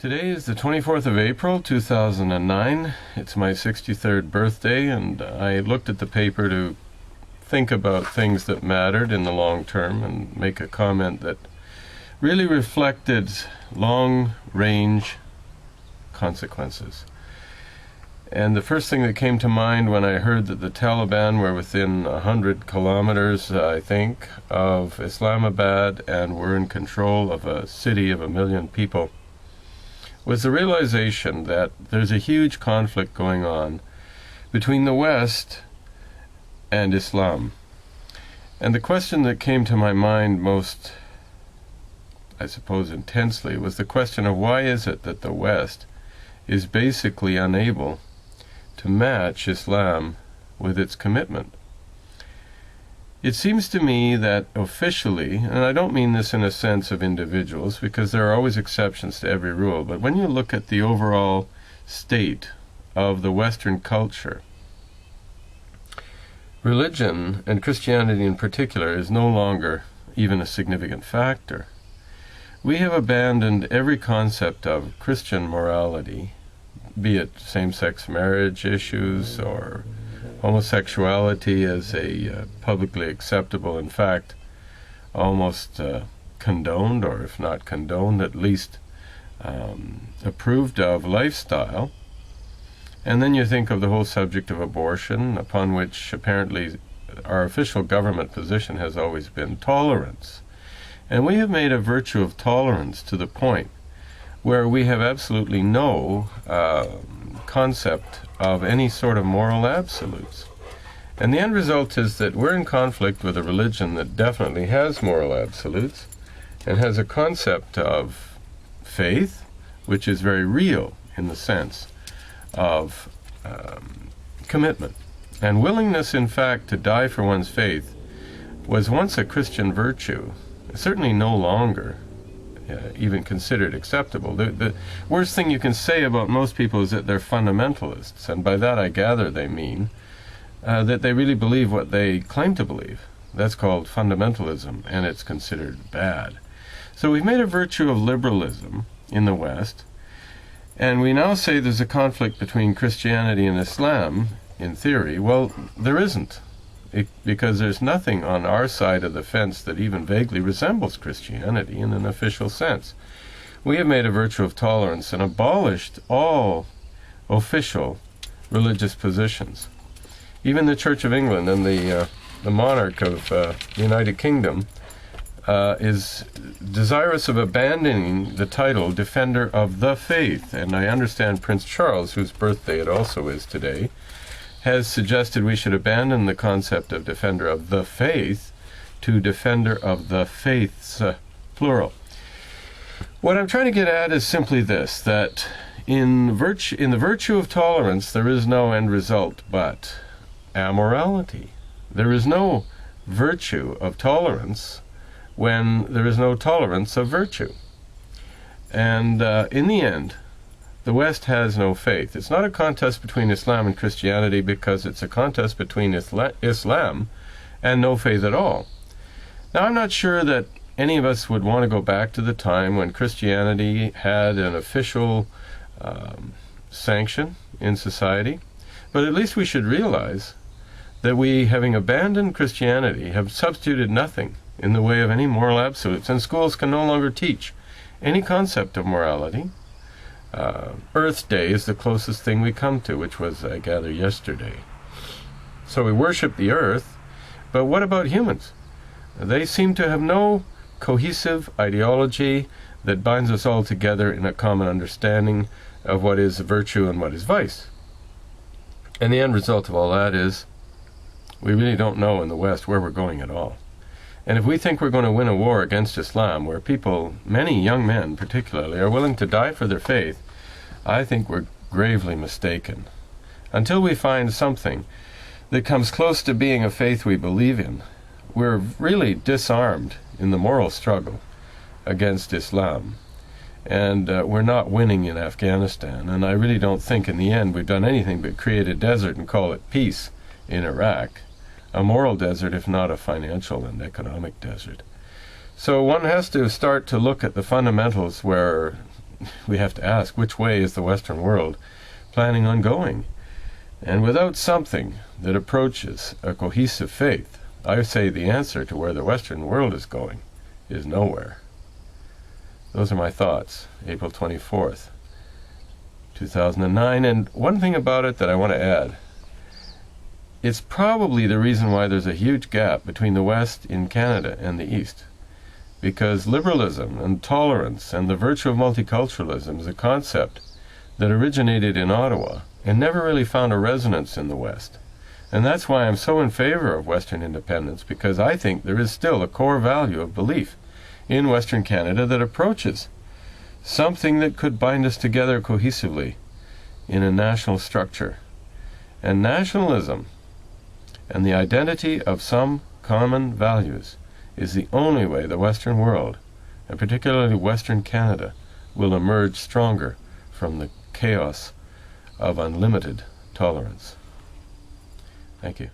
Today is the 24th of April, 2009. It's my 63rd birthday, and I looked at the paper to think about things that mattered in the long term and make a comment that really reflected long-range consequences. And the first thing that came to mind when I heard that the Taliban were within 100 kilometers, I think, of Islamabad and were in control of a city of 1 million people was the realization that there's a huge conflict going on between the West and Islam. And the question that came to my mind most, I suppose, intensely was the question of why is it that the West is basically unable to match Islam with its commitment. It seems to me that officially, and I don't mean this in a sense of individuals, because there are always exceptions to every rule, but when you look at the overall state of the Western culture, religion, and Christianity in particular, is no longer even a significant factor. We have abandoned every concept of Christian morality, be it same-sex marriage issues or homosexuality as a publicly acceptable, in fact, almost condoned, or if not condoned, at least approved of lifestyle. And then you think of the whole subject of abortion, upon which apparently our official government position has always been tolerance. And we have made a virtue of tolerance to the point where we have absolutely no concept of any sort of moral absolutes. And the end result is that we're in conflict with a religion that definitely has moral absolutes and has a concept of faith, which is very real in the sense of commitment. And willingness, in fact, to die for one's faith was once a Christian virtue, certainly no longer even considered acceptable. The worst thing you can say about most people is that they're fundamentalists, and by that I gather they mean that they really believe what they claim to believe. That's called fundamentalism, and it's considered bad. So we've made a virtue of liberalism in the West, and we now say there's a conflict between Christianity and Islam, in theory. Well, there isn't, because there's nothing on our side of the fence that even vaguely resembles Christianity in an official sense. We have made a virtue of tolerance and abolished all official religious positions. Even the Church of England and the monarch of the United Kingdom is desirous of abandoning the title Defender of the Faith. And I understand Prince Charles, whose birthday it also is today, has suggested we should abandon the concept of Defender of the Faith to Defender of the Faiths, plural. What I'm trying to get at is simply this, that in the virtue of tolerance, there is no end result but amorality. There is no virtue of tolerance when there is no tolerance of virtue. And in the end, the West has no faith. It's not a contest between Islam and Christianity, because it's a contest between Islam and no faith at all. Now, I'm not sure that any of us would want to go back to the time when Christianity had an official sanction in society, but at least we should realize that we, having abandoned Christianity, have substituted nothing in the way of any moral absolutes, and schools can no longer teach any concept of morality. Earth Day is the closest thing we come to, which was, I gather, yesterday. So we worship the earth, but what about humans? They seem to have no cohesive ideology that binds us all together in a common understanding of what is virtue and what is vice. And the end result of all that is we really don't know in the West where we're going at all. And if we think we're going to win a war against Islam, where people, many young men particularly, are willing to die for their faith, I think we're gravely mistaken. Until we find something that comes close to being a faith we believe in, we're really disarmed in the moral struggle against Islam. And we're not winning in Afghanistan. And I really don't think in the end we've done anything but create a desert and call it peace in Iraq. A moral desert, if not a financial and economic desert. So one has to start to look at the fundamentals where we have to ask, which way is the Western world planning on going? And without something that approaches a cohesive faith, I would say the answer to where the Western world is going is nowhere. Those are my thoughts, April 24th, 2009. And one thing about it that I want to add, it's probably the reason why there's a huge gap between the West in Canada and the East. Because liberalism and tolerance and the virtue of multiculturalism is a concept that originated in Ottawa and never really found a resonance in the West. And that's why I'm so in favor of Western independence, because I think there is still a core value of belief in Western Canada that approaches something that could bind us together cohesively in a national structure. And nationalism and the identity of some common values is the only way the Western world, and particularly Western Canada, will emerge stronger from the chaos of unlimited tolerance. Thank you.